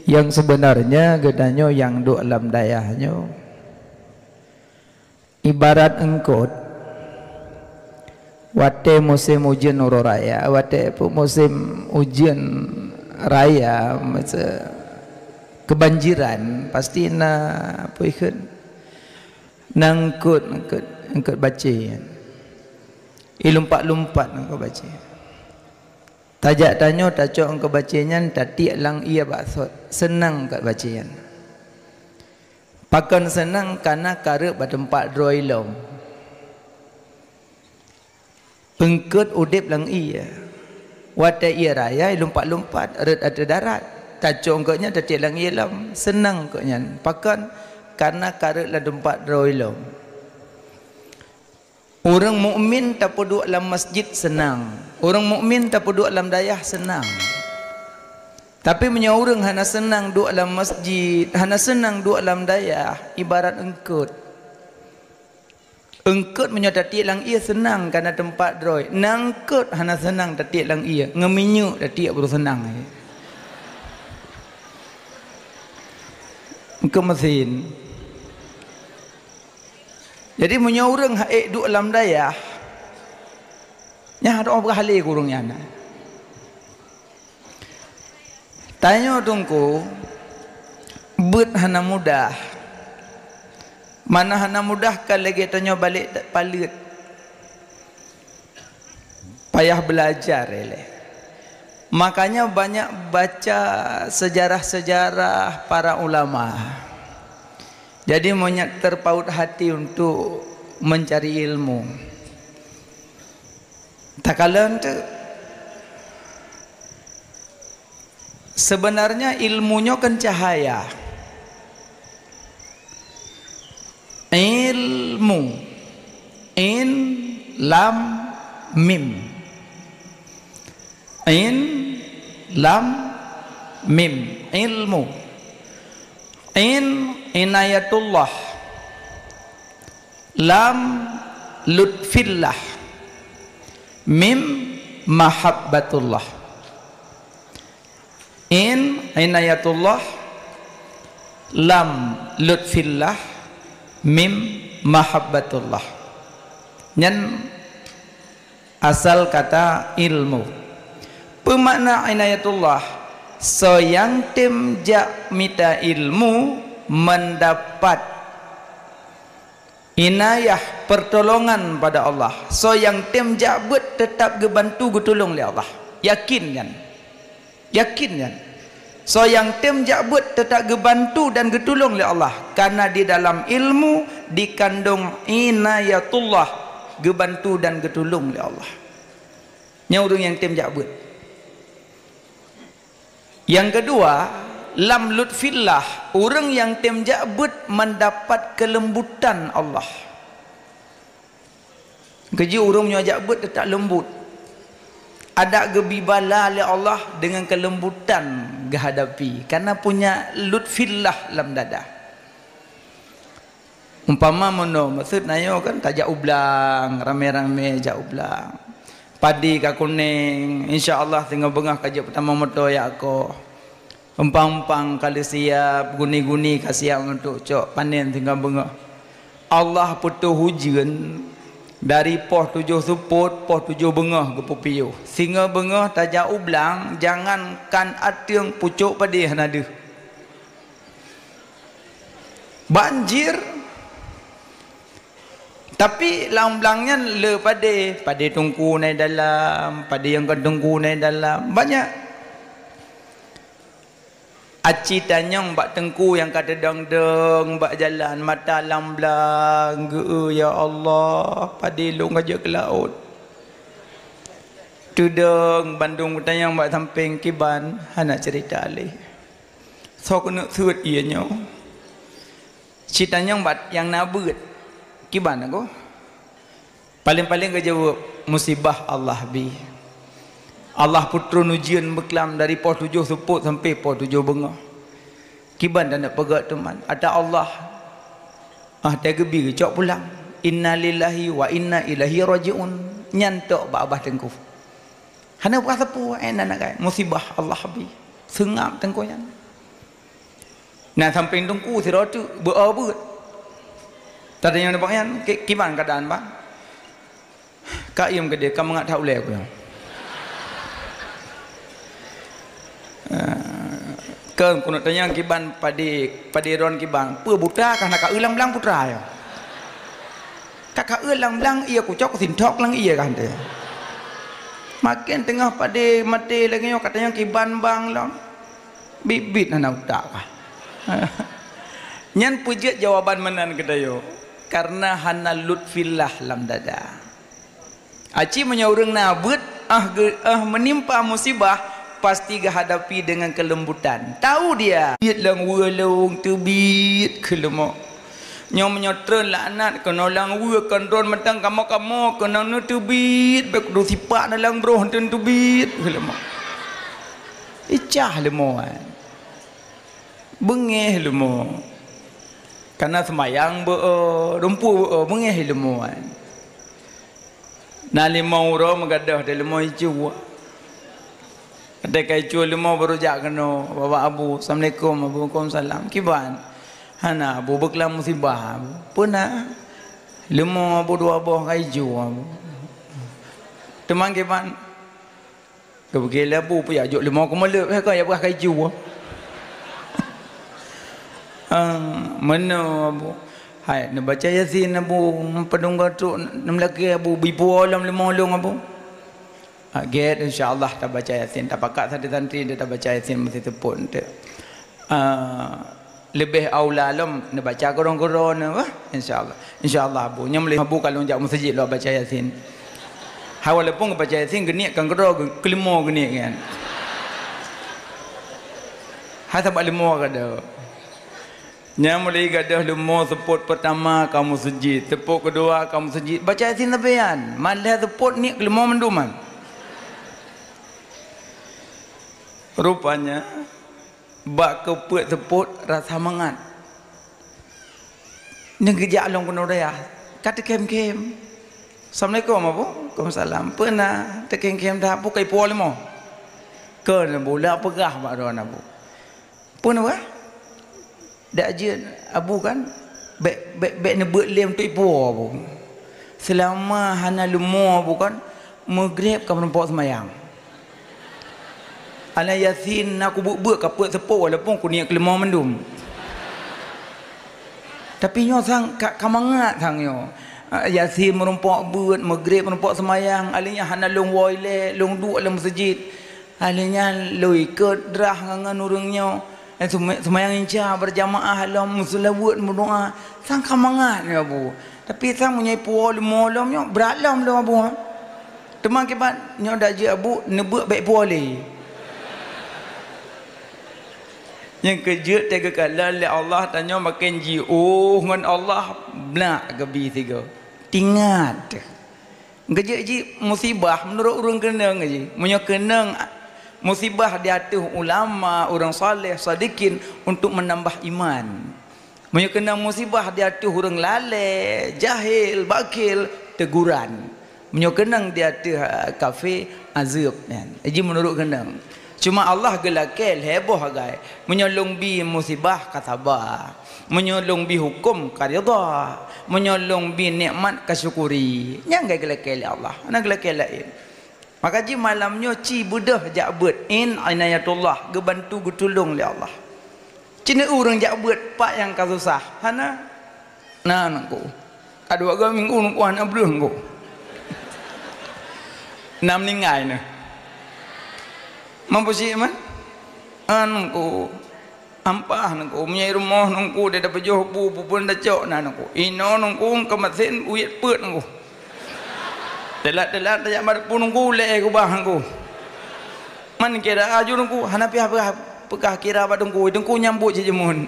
yang sebenarnya gedanyo yang duk dalam dayahnya ibarat engkot wate musim ujian nuro raya, wate musim ujian raya masa kebanjiran pasti na apa ikan nangkut engkut baca ilumpat-lumpat engkau baca tajak tanyo tacok engkau bacanya tatik lang ia baksud senang kat bacaan pakan senang karena karep pada tempat droilom engkut udip lang ia wate ia raya ilumpat-lumpat red ada darat tacok engkaunya tatik lang ia lam senang engkaunya pakan karena karep la tempat droilom. Orang mukmin tak duduk dalam masjid senang. Orang mukmin tak duduk dalam dayah senang. Tapi punya orang hana senang duduk dalam masjid, hana senang duduk dalam dayah, ibarat engkut. Engkut punya tatik lang ia senang kerana tempat droi. Nangkut hana senang tatik lang ia, ngeminyuk tatik baru senang. Engkau mesin. Jadi punya orang haik duduk dalam dayah nya ada orang berhalih kurungnya nak tanya tungku bet hana mudah mana hana mudah kan lagi tanya balik tak palit payah belajar eleh. Makanya banyak baca sejarah-sejarah para ulama. Jadi banyak terpaut hati untuk mencari ilmu. Tak kala tu sebenarnya ilmunya kan cahaya. Ilmu in lam mim. In lam mim ilmu. In inayatullah, lam lutfillah, mim mahabbatullah. In inayatullah, lam lutfillah, mim mahabbatullah. Nyan asal kata ilmu. Pemakna inayatullah so yang tim jak mita ilmu mendapat inayah pertolongan pada Allah. So yang tim jak bet tetap gebantu getolong oleh Allah. Yakin kan? Yakin kan? So yang tim jak bet tetap gebantu dan getolong oleh Allah. Karena di dalam ilmu dikandung inayatullah, gebantu dan getolong oleh Allah. Nya orang yang tim jak bet. Yang kedua, lam lutfillah, orang yang tim jabut mendapat kelembutan Allah. Kerja orang yang jabut tetap lembut. Ada gebibala oleh Allah dengan kelembutan menghadapi karena punya lutfillah lam dada. Umpama mono maksud nayo kan tajak ublang, rame-rame jak ublang. Padi ka kuning, insya-Allah tinggal bengah kaji pertama moto ya aku. Empang-empang kali siap, guni-guni ka siap untuk cok panen tinggal bengah. Allah putuh hujan dari poh 7 suput, poh 7 bengah ke pupiu. Singa bengah tajak ublang, jangankan atiang pucuk padi hanade. Banjir tapi lamblangnya le pade tungku naik dalam, pade yang kedengku naik dalam banyak. Aci tanyang bak tengku yang kata deng-deng bak jalan mata lamblang ya Allah pade long aja ke laut. Tudeng Bandung tanyang bak samping kiban hana cerita alih. So kena suit ianya. Citanyang bak yang nabut kiban aku paling-paling ke jawab musibah Allah bi Allah putrun ujian beklam dari poh 7 suput sampai poh 7 bengah kiban dan nak pegat teman ada Allah dia gebi cok pulang inna lillahi wa inna ilaihi rajiun nyantok ba abah tengku hana buat sepu enak nak musibah Allah bi sengap tengku yang Nah samping tungku si rotu berebut. Tadi yang nampak yang gimana keadaan bang? Kak Im ke dia, kamu nggak tahu leh aku. Kan kuno tanya kiban padi ron kibang, pu buta karena kak ulang belang putra ya. Kak ulang belang ia kucok sintok lang ia kan dia. Makin tengah padi mati lagi yo katanya kiban bang lang. Bibit anak tak kah. Nyan puji jawaban menan kedayo karena hana lutfillah lam dada. Aci menyaurang nabut menimpa musibah pasti hadapi dengan kelembutan. Tahu dia bit lang welong tebit kelemo. Nyo menyotren laknat kena lang we kandron metang kamu kena nu tebit bek do sipak dalang bro ten tebit kelemo. Icah lemoan. Bengeh lemo karena semayang rumpu bengeh lemo na limau ro magadah de lemo icu ada kai cu lemo baru jak kena bapa abu assalamualaikum abu waalaikumsalam kiban hana abu beklam musibah puna lemo abu dua boh kai cu teman kiban kebegela abu pu ya juk lemo ko melep ka ya kai cu mana abu hai nak baca yasin abu pedung gatuk nam lagi abu bibu alam limolong abu get insyaallah tak baca yasin tak pakat santri dia tak baca yasin mesti tepun dia lebih aula alam nak baca korong-korong apa insyaallah abu nyam boleh abu kalau jak masjid lo baca yasin ha walaupun baca yasin geniak kan korong kelimo geniak kan ha tak limo kada. Nya mulai gadah lemo seput pertama kamu sujud, tepuk kedua kamu sujud. Baca yasin tabian. Malah seput ni lemo menduman. Rupanya bak keput seput rasa mangat. Ni gejak long kono dia. Kata kem-kem. Assalamualaikum abu. Waalaikumsalam. Pernah tekem-kem dah apu kai pol lemo. Ke bola pegah mak ron abu. Pun apa? Dak je abu kan bek nebut lem tu ipu abu. Selama hana lemo abu kan maghrib ka menempat semayang. Ala yasin aku buk kaput sepo walaupun ku niat kelemo mendum. Tapi nyo sang kamangat sang nyo. Yasin merompak buat maghrib menempat semayang alinya hana long woile long duk dalam masjid. Alinya loi ke drah ngan urangnya. Semayang inca berjamaah dalam musola buat berdoa sang kamangat ni abu tapi sang punya pual molam nyo beralam lo abu teman kibat nyo dak je abu nebut baik puali yang kejut tega kala le Allah tanya makin ji ngan Allah blak gebi tiga tingat kejut ji musibah menurut urang kenang ji munyo kenang musibah di hati ulama, orang saleh, sadikin untuk menambah iman. Punya kena musibah di hati orang lalai, jahil, bakil, teguran. Punya kenang di hati kafe, azab. Jadi menurut kenang. Cuma Allah gelakil, heboh agai. Menyolong bi musibah katabah. Menyolong bi hukum karida. Menyolong bi nikmat kasyukuri. Yang gelakil Allah. Anak gelakil lain. Maka ji malamnya ci budah jak bet in inayatullah gebantu getulung li Allah. Cina urang jak bet pak yang kasusah. Hana nah nangku. Adu agak minggu nangku hana belum nangku. Nam ningai na. Mampu si man? Nangku. Ampah nangku menyai rumah nangku dia dapat joh bu pun dah cok nah nangku. Ino nangku kemasin uyat pet nangku. Telat tak mat pun nunggu le aku bah nunggu. Man kira aju nunggu hanapi pekah kira ba nunggu nyambut je jemun.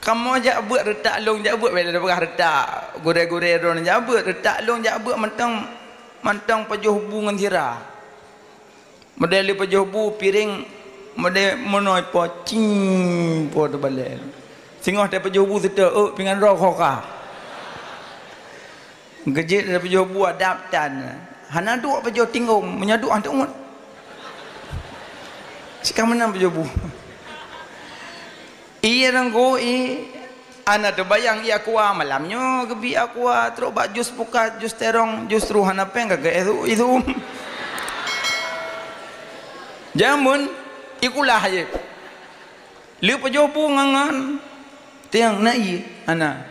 Kamu jak buat retak long jak buat bela pekah retak. Gore-gore ron jak buat retak long jak buat mentang pajuh bungan sirah. Model pajuh bu piring model menoi po cing po tu balik. Singah te pajuh bu seta pingan ro khoka. Gejit dari pejuh buah daptan. Hana duk pejuh tinggung. Menyaduk hantuk umat. Sekarang mana pejuh buah? Iya nangko ana terbayang ia kuah malamnya gebi aku terus bak jus buka jus terong justru hanapeng kagak itu jamun ikulah aja liu pejobu ngangan tiang nai ana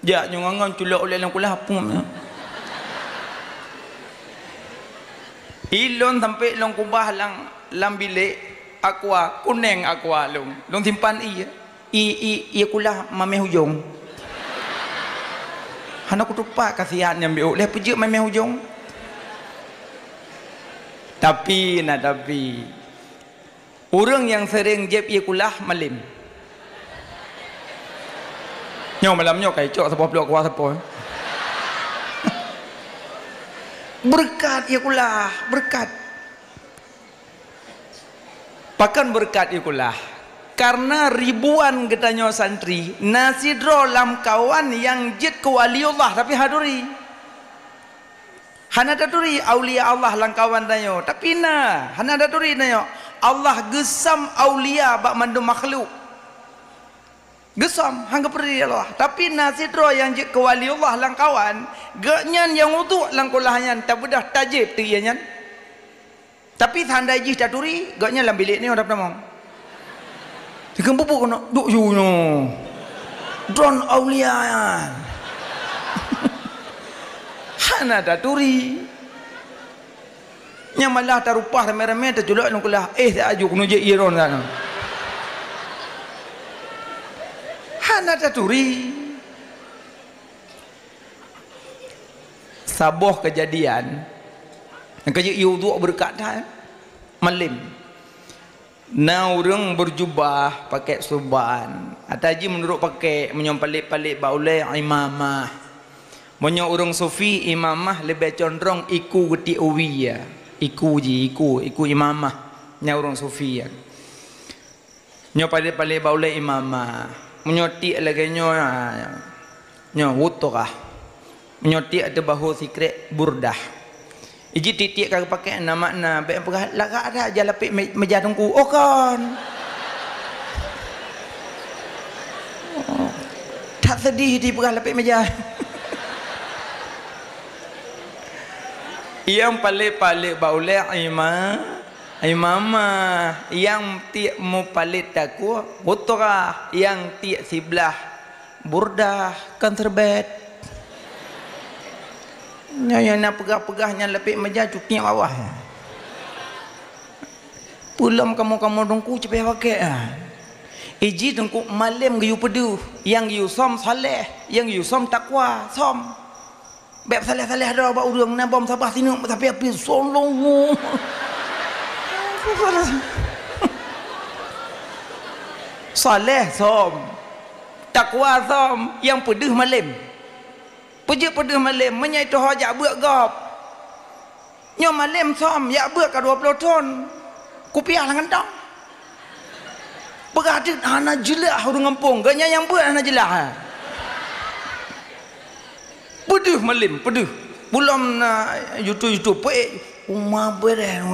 ja ngangan culak oleh lang kulah pun ilon sampai long kubah lang bilik aqua kuning aqua long simpan iya kulah mame hujung hana kutupak kasihan yang biu leh pejik mame hujung tapi orang yang sering jeb iya kulah malim nyo malam nyo kai cok sebuah blok kuah sepuh berkat iya kulah berkat pakan berkat iya kulah karena ribuan getanyo santri nasidro lam kawan yang jid ke waliullah tapi haduri hana daturi aulia Allah lang kawan tanyo tapi hana daturi tanyo Allah gesam aulia bak mandu makhluk gesam hangga perdi Allah tapi nasidro yang jid ke waliullah lang kawan genyan yang uduk lang kulahnya tak bedah tajib tu ianya tapi tandai jih daturi genyan lam bilik ni orang namong ikan bubuk kena duk juno drone aulia hana daturi nya malah tarupah rame-rame terjulak nang kulah tak ajuk nuje iron sana hana daturi saboh kejadian yang kerja iuduk berkata malim na orang berjubah pakai suban ataji menurut pakai menyompalik-palik baulai imamah menyo orang sufi imamah lebih condong iku geti uwiya iku imamah nya orang sufi ya nyo palik-palik baulai imamah menyoti lagi nyo wutukah menyoti ada bahu sikret burdah iji titik kagak pakai nama na be pegah laka ada aja lapik meja tungku oh kan tak sedih di pegah lapik meja yang paling baulai imamah yang tiak mu palit taku butura yang tiak sebelah burdah kan terbet yang nak pegah-pegahnya lepik meja cuknya bawah pulam kamu dongku cepet pakai iji dongku malam giu pedu yang giu som saleh yang giu som takwa som beb saleh-saleh ada bau urang na bom sabah sini tapi api solong saleh som takwa som yang pedu malam pejik pedih malam menyai tu hajak buat gop nyo malam som yak buat ka 20 ton kupiah lang kentang begadit hana jelah urang kampung ganya yang buat hana jelah pedih malam pedih belum na YouTube umah bereh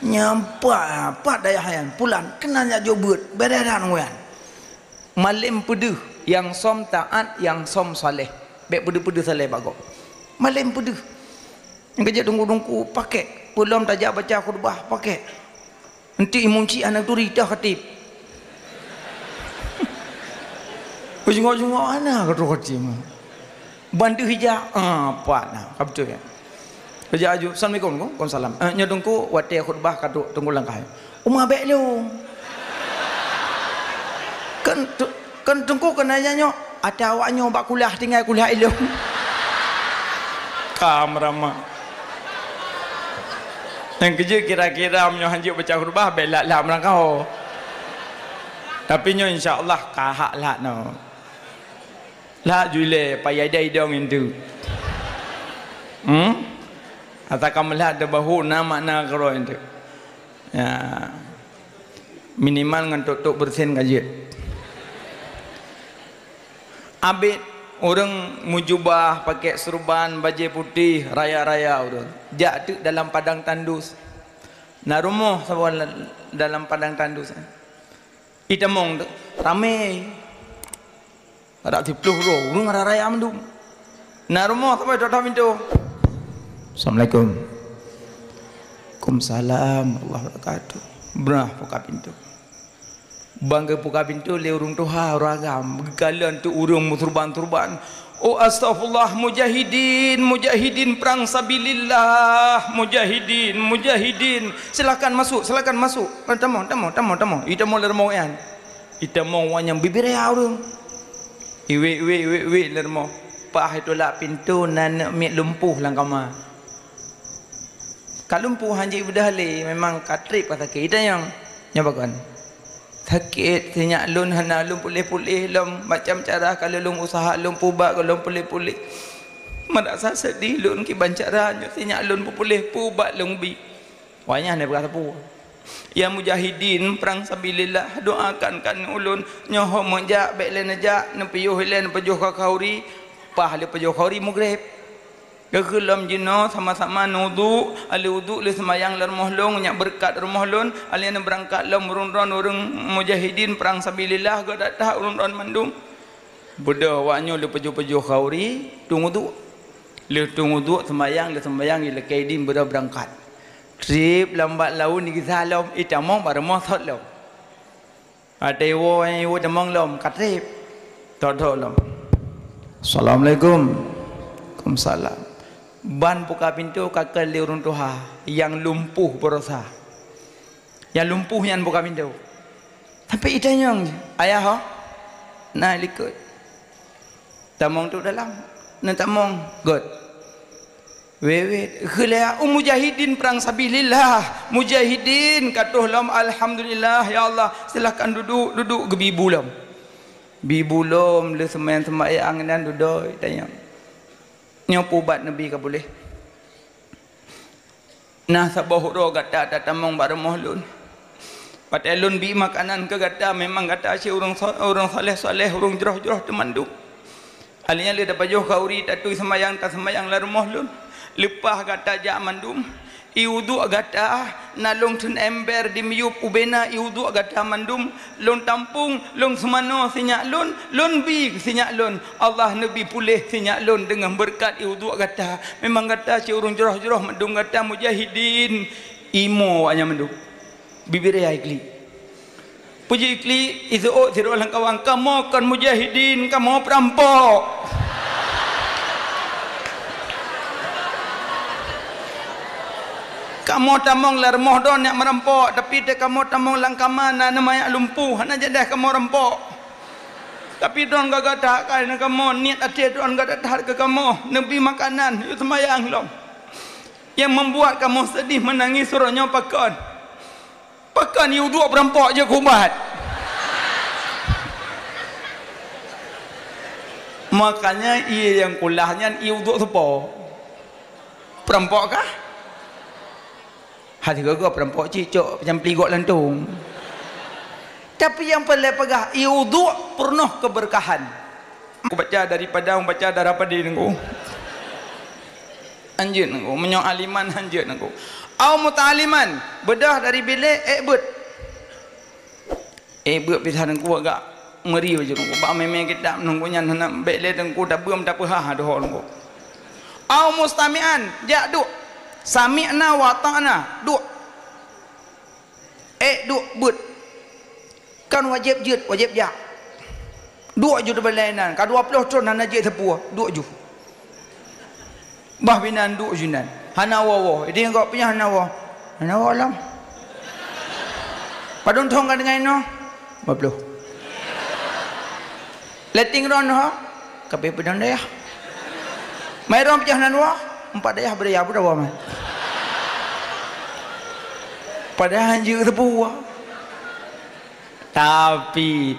nyampak apa daya hayan pulan kenanya jo buat beredan wan malam pedih yang som taat yang som saleh bek pedih-pedih saleh bagok malam pedih yang kerja dungku pakai belum tajak baca khutbah pakai nanti imunci anak turi dah khatib ujung-ujung anak khatib bantu hijab apa nah betul ya kerja aju assalamualaikum waalaikumsalam nya dungku wate khutbah kaduk tunggu langkah umah bek lu kan dungku kenanya nyo ada awaknya bak kuliah tinggal kuliah ilmu kamrama yang kerja kira-kira menyo hanjuk baca khutbah belak lah merangkau tapi nyo insyaallah kahak lah no lah jule payah dai dong itu atakan melihat ada bahu nama na karo itu ya minimal ngantuk bersin kaji abid orang mujubah pakai serban baju putih raya-raya orang jak dalam padang tandus na rumah sawan dalam padang tandus itamong ramai. Ada 30 orang, urung ada raya mendung. Nah rumah sampai dah pintu. Assalamualaikum. Waalaikumsalam Allah wabarakatuh. Brah buka pintu. Bangga buka pintu le urung tuha ragam. Galan tu urung turban-turban. Oh astagfirullah, mujahidin, mujahidin perang sabilillah, mujahidin, mujahidin. Silakan masuk, silakan masuk. Tamu. Ita mau lermo yan. Ita mau wanyang bibir ya urung. Iwe lermo. Pah itu lah pintu nan mi lumpuh lang kama. Kalumpuh hanji udah le memang katrip kata kita yang nyabakan. Sakit sinyak lun hana lun pulih-pulih lum macam cara kalau lun usaha lun pubak kalau pulih-pulih merasa sedih lun ki bancaranya sinyak lun pulih pubak lun bi wanya ne berkata pu ya mujahidin perang sabilillah doakan kan ulun nyoho menjak baik len ajak ne piyuh len pejuh ka kauri pah le pejuh kauri mugrib kegelam jino sama-sama nudu ali wudu le semayang ler mohlong nyak berkat rumah lun ali ne berangkat lom urun-urun urang mujahidin perang sabilillah go datah urun-urun mandum bodoh wanyo le pejuh-pejuh kauri tunggu tu le tunggu tu semayang le kaidin bodoh berangkat trip lambat laun ni salam itamong barmo thot lom ate wo demong lom katrip thot lom assalamualaikum. Waalaikumsalam. Ban buka pintu kakak liurun tuha yang lumpuh berosa yang lumpuh yang buka pintu tapi itanyong ayah ho nah likut tamong tu dalam na tamong god wewe khilaya mujahidin perang sabilillah mujahidin katuh lam alhamdulillah ya Allah silakan duduk gebibulom bibulom le semayang dan duduk tanyong nyopo bat nabi ka boleh nah sabah ro gata tatamong barmoh lun patelun bi makanan ke gata memang gata si urang saleh urang jroh temandu alinya le dapat joh kauri tatu semayang ta semayang la rumah lun lepah gata ja mandum iudu gata nalong tun ember di miup ubena iudu gata mandum lon tampung lon semano sinyak lon bi sinyak lon Allah nabi pulih sinyak lon dengan berkat iudu gata memang gata si urung jroh mandum gata mujahidin imo anya mandum bibir ya ikli puji ikli izu ziro lang kawang kamu kan mujahidin kamu perampok kamu tamong lar moh don nak merampok tapi te kamu tamong langkaman na namanya lumpuh hana jadah kamu rampok tapi don gagak tak kan kamu niat ate don gagak tak ke kamu nabi makanan itu semayang lom yang membuat kamu sedih menangis suruhnya pakan you dua perampok je kubat makanya ia yang kulahnya iu dua sepo perampok kah hati gua perampok cicok macam peligok lantung tapi yang paling pegah iudu penuh keberkahan aku baca daripada baca daripada nengku anjir nengku menyok aliman anjir nengku au mutaliman bedah dari bilik ebut pisah nengku agak meri aja nengku bak memang kita nengku nyan nak bilik nengku tak belum tak pahah doh nengku au mustamian jak duk sami'na wa ta'na duk duk but kan wajib jut wajib jak duk ju berlainan ka 20 tahun hana je tepua duk ju bah binan duk junan hana wawo dia engkau punya hana wawo lam padon thong kan dengan no 50 letting ron ha kape pedang daya mai ron punya hana wa 4 daya berdaya apa dah man padahal je sebuah tapi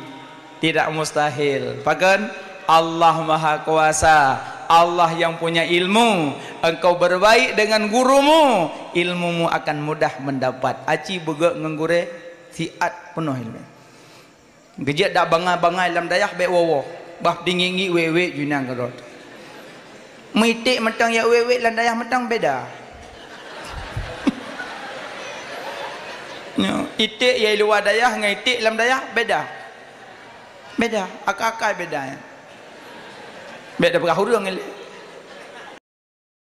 tidak mustahil pakan Allah Maha Kuasa Allah yang punya ilmu engkau berbaik dengan gurumu ilmumu akan mudah mendapat aci begak ngengure siat penuh ilmu gejak dak bangai-bangai dalam dayah baik wawo bah dingingi wewe junang kerot mitik mentang ya wewe lan dayah mentang beda itik ya luar dayah dengan itik dalam dayah beda Beda, akak-akak beda ya. Beda perahu dia ngelih.